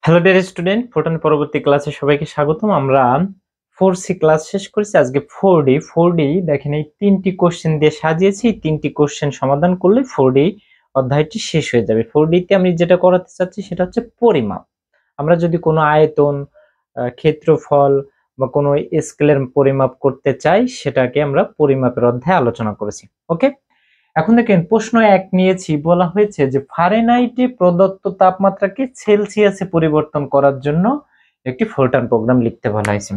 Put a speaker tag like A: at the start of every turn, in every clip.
A: Hello dear student, ফোরটানের পরবর্তী ক্লাসে সবাইকে স্বাগতম। আমরা 4C ক্লাস শেষ করেছি, আজকে 4D দেখেন এই তিনটি কোশ্চেন দিয়ে সাজিয়েছি। এই তিনটি কোশ্চেন সমাধান করলে 4D অধ্যায়টি শেষ হয়ে যাবে। 4D তে আমি যেটা করাতে চাচ্ছি সেটা হচ্ছে পরিমাপ। আমরা যদি কোনো আয়তন, ক্ষেত্রফল বা কোনো স্কেলের পরিমাপ করতে চাই, সেটাকে আমরা পরিমাপের অধ্যায়ে আলোচনা করেছি। ওকে, এখন দেখেন প্রশ্ন 1 নিয়েছি, বলা হয়েছে যে ফারেনহাইটে প্রদত্ত তাপমাত্রাকে সেলসিয়াসে পরিবর্তন করার জন্য একটি ফোরটান প্রোগ্রাম লিখতে বলা হয়েছে।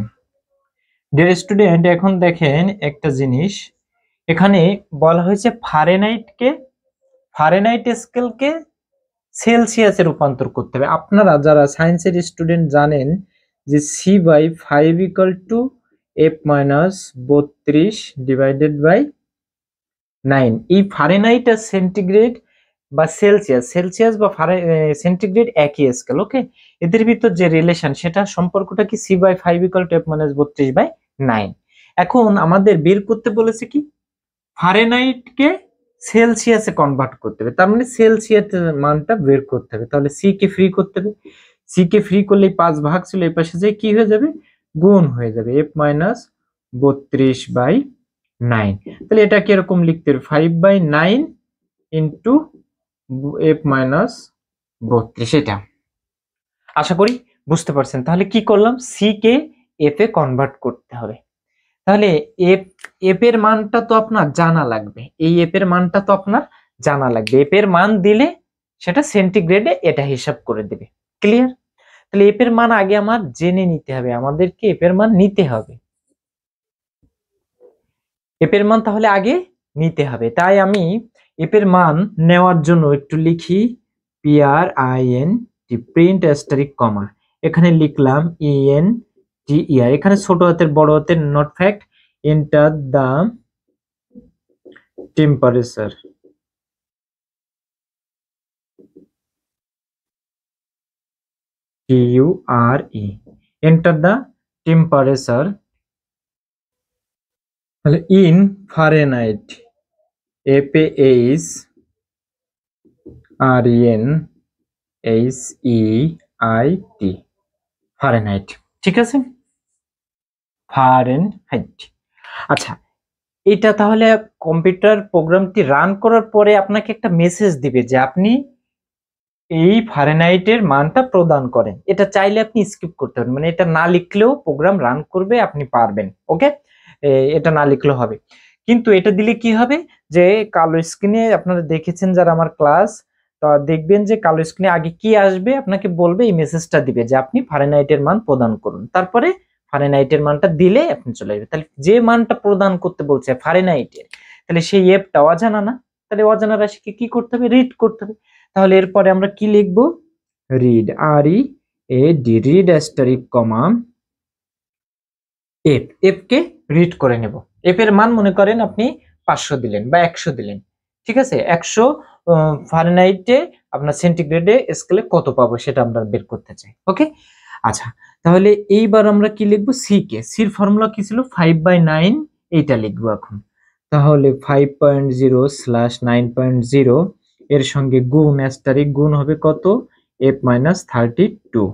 A: ডিয়ার স্টুডেন্ট, এখন দেখেন একটা জিনিস, এখানে বলা হয়েছে ফারেনহাইট স্কেলকে সেলসিয়াসে রূপান্তর করতে হবে। আপনারা যারা সায়েন্সের স্টুডেন্ট জানেন যে C/5 = F-32 ডিভাইডেড বাই 9। এই ফারেনহাইট আর সেন্টিগ্রেড বা সেলসিয়াস বা সেন্টিগ্রেড একই স্কেল। ওকে, এদের ভিতর যে রিলেশন, সেটা সম্পর্কটা কি C/5 = F-32/9। এখন আমাদের বের করতে বলেছে কি, ফারেনহাইটকে সেলসিয়াসে কনভার্ট করতে হবে, তার মানে সেলসিয়াসের মানটা বের করতে হবে। তাহলে সি কে ফ্রি করতে হবে, সি কে ফ্রি করলে 5 ভাগ ছিল এই পাশে যে কি হয়ে যাবে, গুণ হয়ে যাবে F-32/9। তাহলে এটা কিরকম লিখতে হবে, 5/9 ইন্টু F-32। এটা আশা করি বুঝতে পারছেন। তাহলে কি করলাম, সি কে এফ এ কনভার্ট করতে হবে। তাহলে এফ এর মানটা তো আপনার জানা লাগবে, এই এফ এর মানটা তো আপনার জানা লাগবে। এফ এর মান দিলে সেটা সেন্টিগ্রেডে এটা হিসাব করে দেবে। ক্লিয়ার? তাহলে এফ এর মান আগে আমার জেনে নিতে হবে, আমাদেরকে এফ এর মান নিতে হবে। এফ এর মান তাহলে আগে নিতে হবে, তাই আমি এফ এর মান নেওয়ার জন্য একটু লিখি PRINT, প্রিন্ট অ্যাস্টারিক কমা, এখানে লিখলাম ENTER, এখানে ছোট হাতের বড় হাতের not fact, enter the temperature. TURE, enter the temperature. তাহলে ইন ফারেনহাইট, FAHRENHEIT, ফারেনহাইট। ঠিক আছে, ফারেনহাইট। আচ্ছা, এটা তাহলে কম্পিউটার প্রোগ্রামটি রান করার পরে আপনাকে একটা মেসেজ দিবে যে আপনি এই ফারেনহাইটের মানটা প্রদান করেন। এটা চাইলে আপনি স্কিপ করতে পারেন, মানে এটা না লিখলেও প্রোগ্রাম রান করবে, আপনি পারবেন। ওকে, এটা না লিখলেও হবে, কিন্তু এটা দিলে কি হবে যে কালো স্ক্রিনে আপনারা দেখেছেন যারা আমার ক্লাস, তো দেখবেন যে কালো স্ক্রিনে আগে কি আসবে, আপনাকে বলবে, এই মেসেজটা দিবে যে আপনি ফারেনহাইটের মান প্রদান করুন। তারপরে ফারেনহাইটের মানটা দিলে আপনি চলে যাবে। তাহলে যে মানটা প্রদান করতে বলছে ফারেনহাইটের, তাহলে সেই এফটা অজানা না, তাহলে অজানা রাশিকে কি করতে হবে, রিড করতে হবে। তাহলে এরপরে আমরা কি লিখব, রিড, READ, রিড অ্যাস্টারিক কমা এফ, এফ কে রিড করে নেব। এফ এর মান মনে করেন আপনি 500 দিলেন বা 100 দিলেন, ঠিক আছে, 100 ফারেনহাইটে আপনার সেন্টিগ্রেডে স্কেলে কত পাবো সেটা আমরা বের করতে চাই। ওকে, আচ্ছা, তাহলে এইবার আমরা কি লিখবো, সি কে, সির ফর্মুলা কি ছিল, 5/9, এইটা লিখবো এখন। তাহলে 5.0/9.0 এর সঙ্গে গুণ অ্যাস্টারিক গুণ হবে কত, F-32।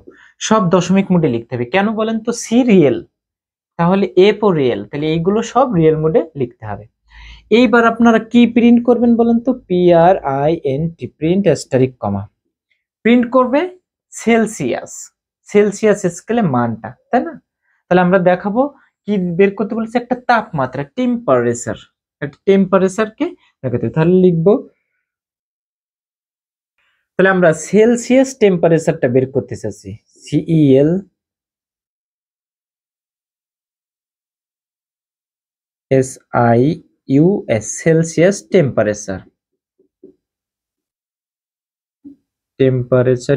A: সব দশমিক মোডে লিখতে হবে, কেন বলেন তো, সি রিয়েল, তাহলে এফ ও রিয়েল, তাহলে এইগুলো সব রিয়েল মোডে লিখতে হবে। এইবার আপনারা কি প্রিন্ট করবেন বলেন তো, PRINT, print asterisk comma, print করবে সেলসিয়াস স্কেলে মানটা, তাই না? তাহলে আমরা দেখাবো কি বের করতে বলেছে, একটা তাপমাত্রা, টেম্পারেচারকে দেখাতে। তাহলে লিখবো, তাহলে আমরা সেলসিয়াস টেম্পারেচারটা বের করতে চাচ্ছি, CELSIUS, সেলসিয়াস টেম্পারেচার, TEMPERATURE।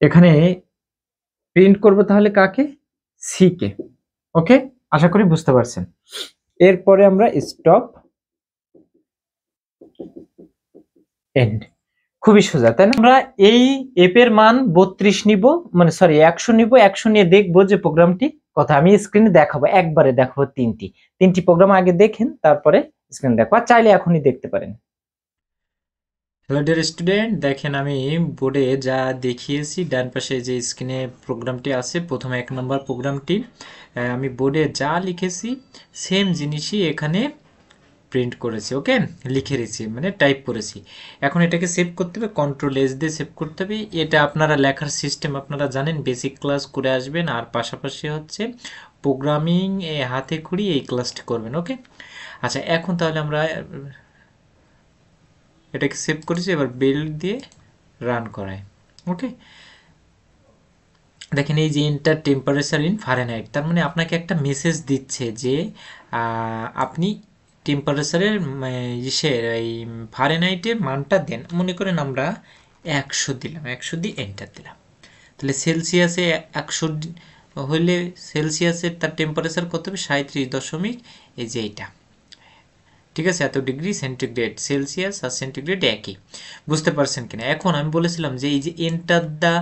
A: এখানে প্রিন্ট করব তাহলে কাকে, সি কে। ওকে, আশা করি বুঝতে পারছেন। এরপরে আমরা স্টপ এন্ড, খুবই সোজা, তাই না? আমরা এই এফ এর মান 32 নিব, মানে সরি 100 নিব, 100 নিয়ে দেখবো যে প্রোগ্রামটি কথা। আমি স্ক্রিনে দেখাবো, একবারে দেখাবো তিনটি প্রোগ্রাম আগে দেখেন, তারপরে স্ক্রিন দেখো, আর চাইলে এখনই দেখতে পারেন। হ্যালো ডিয়ার স্টুডেন্ট, দেখেন আমি বোর্ডে যা দেখিয়েছি ডান পাশে যে স্ক্রিনে প্রোগ্রামটি আছে, প্রথমে 1 নম্বর প্রোগ্রামটি আমি বোর্ডে যা লিখেছি সেম জিনিসই এখানে প্রিন্ট করেছি, ওকে, লিখে রেখেছি মানে টাইপ করেছি। এখন এটাকে সেভ করতে হবে, কন্ট্রোল-S দিয়ে সেভ করতে হবে। এটা আপনারা লেখার সিস্টেম আপনারা জানেন, বেসিক ক্লাস করে আসবেন, আর পাশাপাশি হচ্ছে প্রোগ্রামিং হাতে খড়ি এই ক্লাসটি করবেন, ওকে। আচ্ছা, এখন তাহলে আমরা এটাকে সেভ করেছি, এবার বেল দিয়ে রান করাই, ওকে। দেখেন এই যে এন্টার টেম্পারেচার ইন ফারেনহাইট, তার মানে আপনাকে একটা মেসেজ দিচ্ছে যে আপনি টেম্পারেচারের ইসের এই ফারেনহাইটের মানটা দেন। মনে করেন আমরা 100 দিলাম, 100 দিয়ে এন্টার দিলাম, তাহলে সেলসিয়াসে 100 হইলে সেলসিয়াসের তার টেম্পারেচার কত হবে? 37 এই যে এইটা, ঠিক আছে, এত ডিগ্রি সেন্টিগ্রেড। সেলসিয়াস আর সেন্টিগ্রেড একই, বুঝতে পারছেন কিনা? এখন আমি বলেছিলাম যে এই যে enter the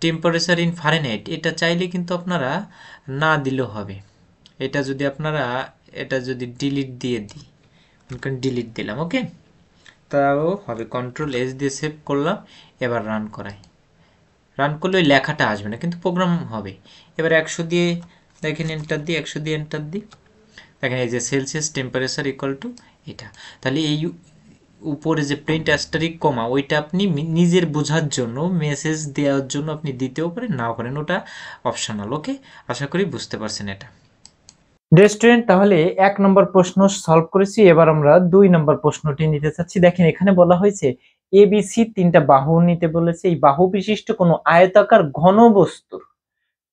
A: temperature in Fahrenheit, এটা চাইলে কিন্তু আপনারা না দিলেও হবে। এটা যদি আপনারা এটা যদি ডিলিট দিয়ে দিই, ডিলিট দিলাম, ওকে, তাও হবে। কন্ট্রোল-S দিয়ে সেভ করলাম, এবার রান করাই। রান করলে ওই লেখাটা আসবে না, কিন্তু প্রোগ্রাম হবে। এবার 100 দিয়ে দেখেন এন্টার দিই, 100 দিয়ে এন্টার দিই, দেখেন এই যে সেলসিয়াস টেম্পারেচার ইকুয়াল টু এটা। তাহলে এই উপরে যে প্রিন্ট অ্যাস্টারিক কমা, ওইটা আপনি নিজের বোঝার জন্য, মেসেজ দেওয়ার জন্য আপনি দিতেও পারেন, নাও পারেন, ওটা অপশনাল, ওকে। আশা করি বুঝতে পারছেন এটা। স্টুডেন্ট, তাহলে 1 নম্বর প্রশ্ন সলভ করেছি, এবার আমরা 2 নম্বর প্রশ্নটি নিতে চাচ্ছি। দেখেন এখানে বলা হয়েছে এবিসি 3টা বাহু নিতে বলেছে। এই বাহু বিশিষ্ট কোনো আয়তাকার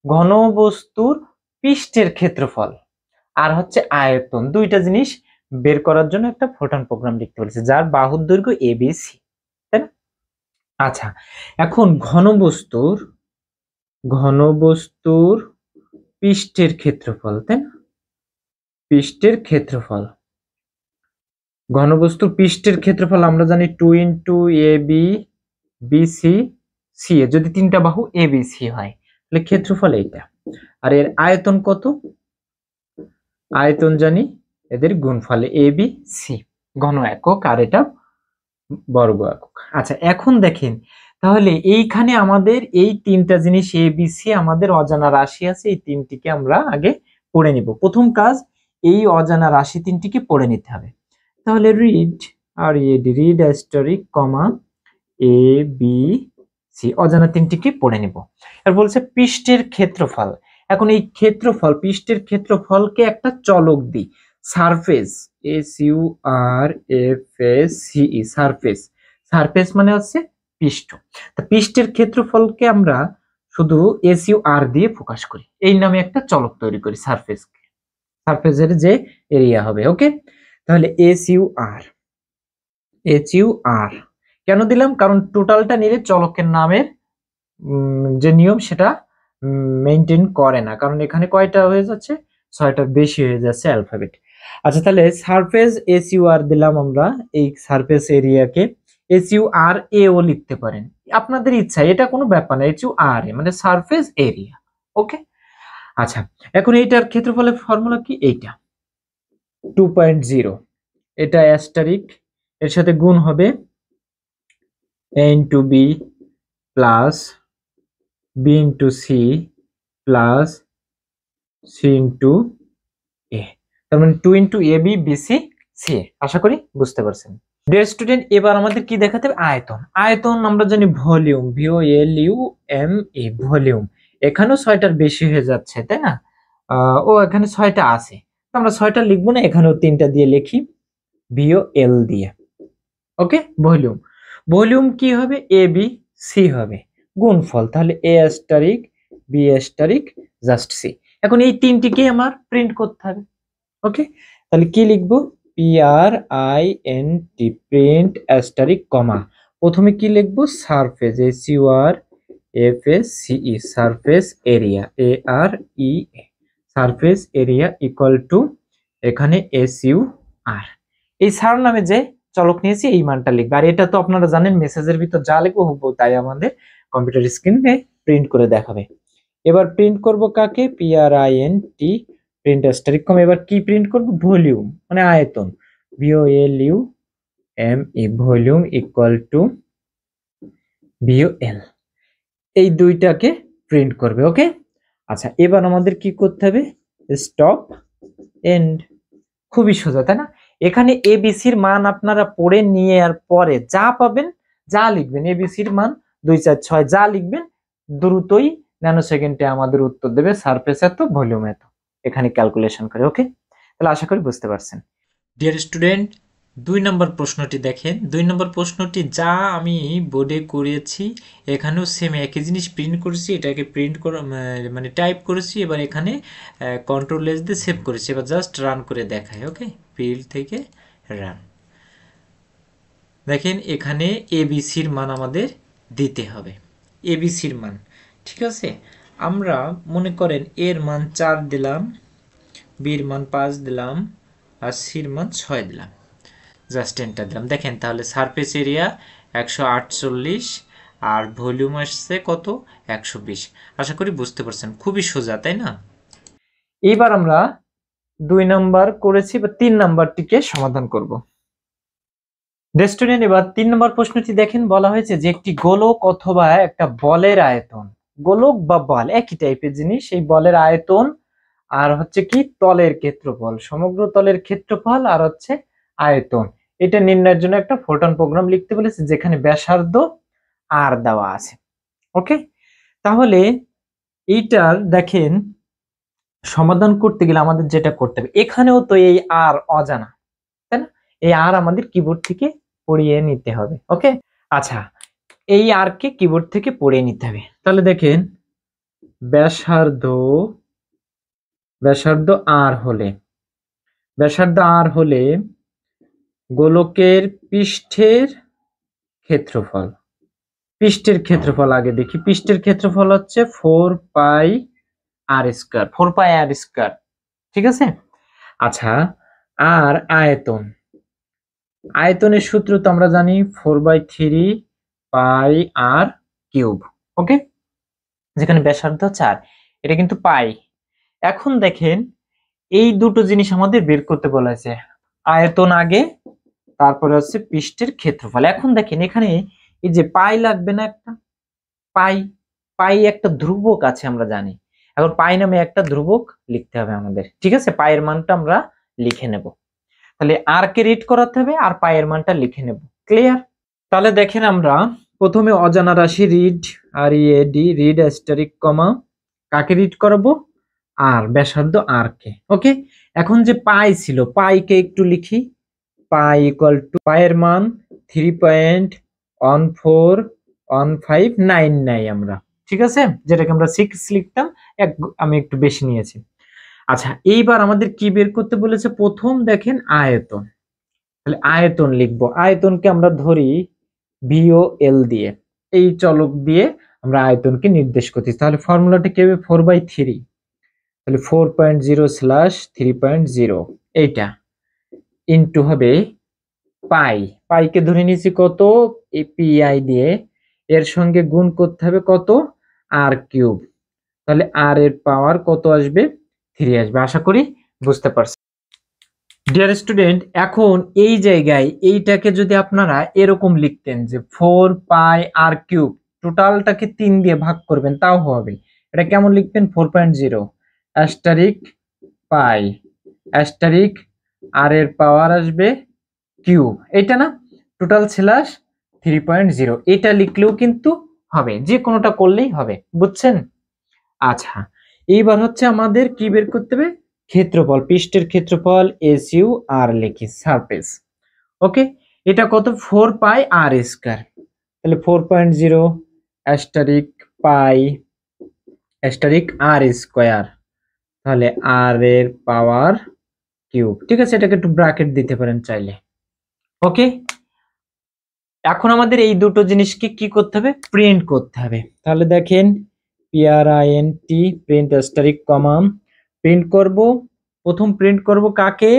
A: ঘনবস্তুর পৃষ্ঠের ক্ষেত্রফল আর হচ্ছে আয়তন, দুইটা জিনিস বের করার জন্য একটা ফোটন প্রোগ্রাম লিখতে বলেছে, যার বাহুর দৈর্ঘ্য এবিসি, তাই না? আচ্ছা, এখন ঘনবস্তুর পৃষ্ঠের ক্ষেত্রফল, তাই না? পৃষ্ঠের ক্ষেত্রফল, ঘনবস্তুর পৃষ্ঠের ক্ষেত্রফল আমরা জানি 2 into A B BC C এ, যদি 3টা বাহু এ বি সি হয় তাহলে ক্ষেত্রফল এইটা। আর এর আয়তন কত? আয়তন জানি এদের গুণফল এ বি সি, ঘন একক, আর এটা বর্গ একক। আচ্ছা, এখন দেখেন তাহলে এইখানে আমাদের এই 3টা জিনিস এ বি সি আমাদের অজানা রাশি আছে, এই 3টিকে আমরা আগে পড়ে নিব। প্রথম কাজ, এই অজানা রাশি 3টিকে পড়ে নিতে হবে। তাহলে read asterisk comma A B C, অজানা 3টিকে পড়ে নিব। আর বলছে পৃষ্ঠের ক্ষেত্রফল। এখন এই ক্ষেত্রফল, পৃষ্ঠের ক্ষেত্রফলকে একটা চলক দিই, সারফেস, SURFACE, সারফেস। সারফেস মানে হচ্ছে পৃষ্ঠ। তা পৃষ্ঠের ক্ষেত্রফলকে আমরা শুধু SUR দিয়ে প্রকাশ করি, এই নামে একটা চলক তৈরি করি সারফেসকে, সারফেসের যে এরিয়া হবে, ওকে। তাহলে SUR কেন দিলাম? কারণ টোটালটা নিলে চলকের নামের যে নিয়ম সেটা মেইনটেইন করে না, কারণ এখানে কয়টা হয়ে যাচ্ছে? 6টার বেশি হয়ে যাচ্ছে অ্যালফাবেট। আচ্ছা, তাহলে সারফেস SUR দিলাম আমরা, এই সারফেস এরিয়াকে SUR এ ও লিখতে পারেন, আপনাদের ইচ্ছা, এটা কোনো ব্যাপার না, SUR এ মানে সারফেস এরিয়া, ওকে। আচ্ছা, এখন এইটার ক্ষেত্রফলের ফর্মুলা কি? এইটা 2.0, এটা অ্যাস্টারিক, এর সাথে গুণ হবে a into B plus B into C plus C into A, তার মানে 2 into A B B C C. আশা করি বুঝতে পারছেন। ডিয়ার স্টুডেন্ট, এবার আমাদের কি দেখাতে হবে? আয়তন। আয়তন আমরা জানি ভলিউম, VOLUME, ভলিউম। এখানেও 6টার বেশি হয়ে যাচ্ছে, তাই না? ও এখানে 6টা আছে, আমরা 6টা লিখবো না, এখানেও 3টা দিয়ে লিখি, VOL দিয়ে, ওকে। ভলিউম, ভলিউম কি হবে? এ বি সি হবে, গুণফল, তাহলে A asterisk B asterisk just C. এখন এই 3টিকে আমার প্রিন্ট করতে হবে, ওকে। তাহলে কি লিখবো? PRINT, প্রিন্ট অ্যাস্টারিক কমা, প্রথমে কি লিখবো? Surface, SURFACE, surface area, AREA, surface area equal to এখানে SUR, এই সার নামে যে চলক নিয়েছি এই মানটা লিখবে। আর এটা তো আপনারা জানেন মেসেজের ভিতর যা লিখবো হুবহু তাই আমাদের কম্পিউটার স্ক্রিনে প্রিন্ট করে দেখাবে। এবার প্রিন্ট করব কাকে, PRINT প্রিন্ট অ্যাস্টারিক কমা, এবার কি প্রিন্ট করব, ভলিউম মানে আয়তন, VOLUME volume equal to VOL, এই দুইটাকে প্রিন্ট করবে। ওকে, আচ্ছা এবার আমাদের কি করতে হবে, স্টপ এন্ড, খুবই সোজা তাই না। এখানে এবিসির মান আপনারা পড়ে নিয়ে আর পরে যা পাবেন, যা লিখবেন, এবিসির মান 2 4 6 যা লিখবেন দ্রুতই ন্যানো সেকেন্ডে আমাদের উত্তর দেবে, সারফেস এত ভলিউম এত, এখানে ক্যালকুলেশন করে। ওকে, তাহলে আশা করি বুঝতে পারছেন। ডিয়ার স্টুডেন্ট, 2 নম্বর প্রশ্নটি দেখেন। 2 নম্বর প্রশ্নটি যা আমি বোর্ডে করেছি এখানেও সেম একই জিনিস প্রিন্ট করেছি, এটাকে প্রিন্ট করে মানে টাইপ করেছি, এবার এখানে কন্ট্রোল এস দিয়ে সেভ করেছি। এবার জাস্ট রান করে দেখাই। ওকে, ফিল্ড থেকে রান, দেখেন এখানে এবিসির মান আমাদের দিতে হবে, এবিসির মান। ঠিক আছে, আমরা মনে করেন এর মান 4 দিলাম, বির মান 5 দিলাম, আর সির মান 6 দিলাম, জাস্ট এন্টার দিলাম। দেখেন তাহলে সারফেস এরিয়া 148 আর ভলিউম আসছে কত, 120। আশা করি বুঝতে পারছেন, খুবই সোজা তাই না। এবার আমরা 2 নাম্বার করেছি, বা 3 নাম্বারটিকে সমাধান করব। স্টুডেন্ট, এবার 3 নম্বর প্রশ্নটি দেখেন, বলা হয়েছে যে একটি গোলক অথবা একটা বলের আয়তন, গোলক বা বল একই টাইপের জিনিস, এই বলের আয়তন আর হচ্ছে কি তলের ক্ষেত্রফল, সমগ্র তলের ক্ষেত্রফল আর হচ্ছে আয়তন, এটা নির্ণয়ের জন্য একটা ফোটন প্রোগ্রাম লিখতে বলেছে, যেখানে ব্যাসার্ধ আর দেওয়া আছে। ওকে, তাহলে এইটার দেখেন সমাধান করতে গেলে আমাদের যেটা করতে হবে, এখানেও তো এই আর অজানা তাই না, এই আর আমাদের কিবোর্ড থেকে পড়িয়ে নিতে হবে। ওকে, আচ্ছা এই আর কে কিবোর্ড থেকে পড়িয়ে নিতে হবে। তাহলে দেখেন ব্যাসার্ধ, ব্যাসার্ধ আর হলে, ব্যাসার্ধ আর হলে গোলকের পৃষ্ঠের ক্ষেত্রফল, পৃষ্ঠের ক্ষেত্রফল আগে দেখি, পৃষ্ঠের ক্ষেত্রফল হচ্ছে 4 পাই আর স্কয়ার, 4 পাই আর স্কয়ার। ঠিক আছে, আচ্ছা আর আয়তন, আয়তনের সূত্র তো আমরা জানি 4/3 পাই আর কিউব। ওকে, যেখানে ব্যাসার্ধ 4, এটা কিন্তু পাই। এখন দেখেন এই দুটো জিনিস আমাদের বের করতে বলা হয়েছে, আয়তন আগে তারপরে হচ্ছে পৃষ্ঠের ক্ষেত্রফল। এখন দেখেন এখানে এই যে পাই লাগবে না একটা, পাই, পাই একটা ধ্রুবক আছে আমরা জানি, এখন পাই নামে একটা ধ্রুবক লিখতে হবে আমাদের। ঠিক আছে, পায়ের মানটা আমরা লিখে নেব, তাহলে আর কে রিড করাতে হবে আর পায়ের মানটা লিখে নেব। ক্লিয়ার, তাহলে দেখেন আমরা প্রথমে অজানা রাশি রিড, আর রিড অ্যাস্টারিক কমা, কাকে রিড করাবো, আর ব্যাসার্ধ আর কে। ওকে, এখন যে পাই ছিল, পাইকে একটু লিখি, পাই ইকুয়াল টু পায়ের মান 3.141599 আমরা, ঠিক আছে, যেটাকে আমরা 6 লিখতাম, আমি একটু বেশি নিয়েছি। আচ্ছা এইবার আমাদের কি বের করতে বলেছে, প্রথম দেখেন আয়তন, তাহলে আয়তন লিখবো, আয়তনকে আমরা ধরি VOL দিয়ে, এই চলক দিয়ে আমরা আয়তনকে নির্দেশ করছি। তাহলে ফর্মুলাটা কি হবে, 4/3, তাহলে 4.0/3.0 এইটা ইনটু হবে পাই, পাইকে ধরে নিয়েছি কত, পিআই দিয়ে, এর সঙ্গে গুণ করতে হবে কত, আর কিউব, তাহলে আর এর পাওয়ার কত আসবে, 3 আসবে। আশা করি বুঝতে পারছেন। ডিয়ার স্টুডেন্ট, এখন এই জায়গায় এইটাকে যদি আপনারা এরকম লিখতেন যে 4 পাই আর কিউব, টোটালটাকে 3 দিয়ে ভাগ করবেন তাও হবে। এটা কেমন লিখবেন, 4.0 অ্যাস্টারিক পাই অ্যাস্টারিক আর এর পাওয়ার আসবে কিউব, এটা না, টোটাল স্ল্যাশ 3.0, এটা লিখলেও কিন্তু হবে, যে কোনোটা করলেই হবে, বুঝছেন। আচ্ছা এইবার হচ্ছে আমাদের কি বের করতে হবে, ক্ষেত্রফল, পৃষ্ঠের ক্ষেত্রফল SU আর লিখি সারফেস। ওকে, এটা কত, 4 পাই আর স্কয়ার, তাহলে 4.0 অ্যাস্টারিক পাই অ্যাস্টারিক আর স্কয়ার, তাহলে আর এর পাওয়ার কিউব। ঠিক আছে, এটাকে একটু ব্র্যাকেট দিতে পারেন চাইলে। ওকে, এখন আমাদের এই দুটো জিনিসকে কি করতে হবে, প্রিন্ট করতে হবে। তাহলে দেখেন PRINT print asterisk comma, print করব, প্রথম প্রিন্ট করব কাকে,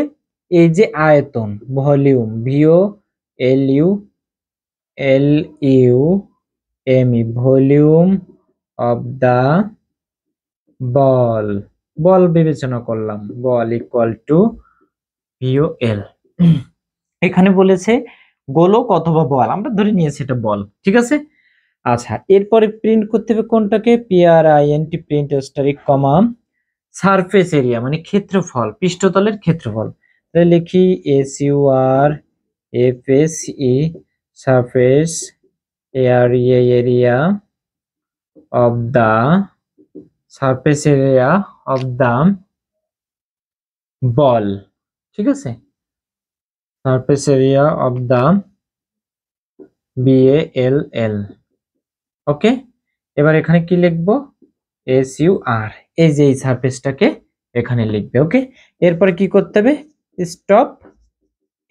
A: এই যে আয়তন, volume, VOLUME volume of the ball, ball বিবেচনা করলাম, বল ইকুয়াল টু VOL। এখানে বলেছে গোলক অথবা বল, আমরা ধরে নিয়েছি এটা বল, ঠিক আছে। আচ্ছা, এরপরে প্রিন্ট করতে হবে কোনটাকে, PRINT print asterisk comma surface area মানে ক্ষেত্রফল, পৃষ্ঠতলের ক্ষেত্রফল। তাহলে লিখি SURFACE surface area of the surface area of the ball, ঠিক আছে, surface area of the BALL। Okay, এবার এখানে কি লিখবো, SUR, এই যে এই সারফেসটাকে এখানে লিখবে। ওকে, এরপরে কি করতে হবে, স্টপ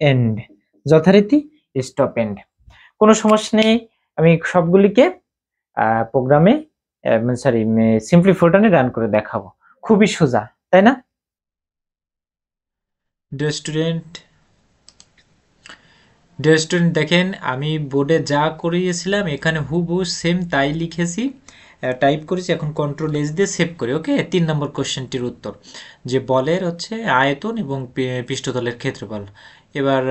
A: এন্ড, যথারীতি স্টপ এন্ড, কোনো সমস্যা নেই। আমি সবগুলিকে প্রোগ্রামে সরি সিম্পলি ফুলটনে রান করে দেখাবো, খুবই সোজা, তাই না? ডিয়ার স্টুডেন্ট দেখেন, আমি বোর্ডে যা করিয়েছিলাম এখানে হুবহু সেম তাই লিখেছি, টাইপ করেছি। এখন কন্ট্রোল এস দিয়ে সেভ করি। ওকে, 3 নম্বর কোশ্চেনটির উত্তর, যে বলের হচ্ছে আয়তন এবং পৃষ্ঠতলের ক্ষেত্রফল। এবার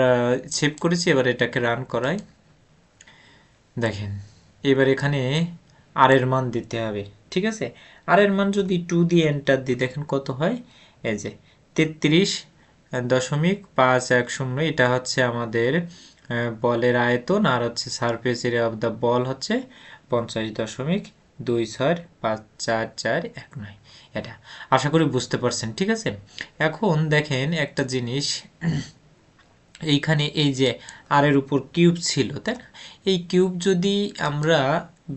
A: সেভ করেছি, এবার এটাকে রান করাই। দেখেন, এবার এখানে আর এর মান দিতে হবে, ঠিক আছে। আর এর মান যদি 2 দিয়ে এন্টার দিই, দেখেন কত হয়, এই যে 33.510, এটা হচ্ছে আমাদের বলের আয়তন, আর হচ্ছে surface area of the ball হচ্ছে 50.2654419। এটা আশা করি বুঝতে পারছেন, ঠিক আছে। এখন দেখেন একটা জিনিস, এইখানে এই যে আর এর উপর কিউব ছিল, তাই না? এই কিউব যদি আমরা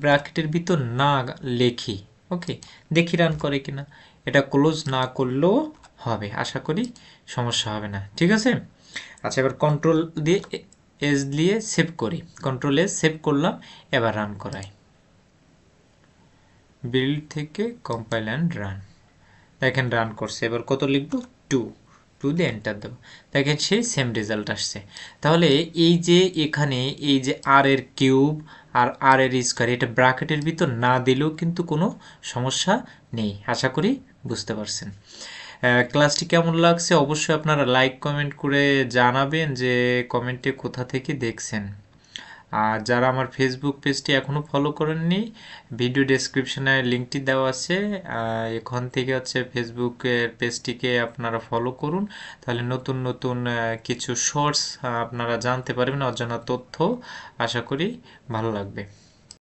A: ব্র্যাকেটের ভিতর না লিখি, ওকে, দেখি রান করে কিনা, এটা ক্লোজ না করলেও হবে, আশা করি সমস্যা হবে না, ঠিক আছে। আচ্ছা, এবার কন্ট্রোল দিয়ে এস দিয়ে সেভ করি, কন্ট্রোল এস সেভ করলাম, এবার রান করাই। বিল্ড থেকে কম্পাইল অ্যান্ড রান, দেখেন রান করছে। এবার কত লিখব, 2, 2 দিয়ে এন্টার দেবো, দেখেন সেই সেম রেজাল্ট আসছে। তাহলে এই যে এখানে এই যে আর এর কিউব আর আর এর স্কোয়ার, এটা ব্র্যাকেটের ভিতর না দিলেও কিন্তু কোনো সমস্যা নেই, আশা করি বুঝতে পারছেন। ক্লাসটি কেমন লাগছে অবশ্যই আপনারা লাইক কমেন্ট করে জানাবেন যে কমেন্টে কোথা থেকে দেখছেন। আর যারা আমার ফেসবুক পেজটি এখনও ফলো করেননি, ভিডিও ডেসক্রিপশনে লিঙ্কটি দেওয়া আছে, এখান থেকে হচ্ছে ফেসবুকের পেজটিকে আপনারা ফলো করুন, তাহলে নতুন নতুন কিছু শর্টস আপনারা জানতে পারবেন, অজানা তথ্য, আশা করি ভালো লাগবে।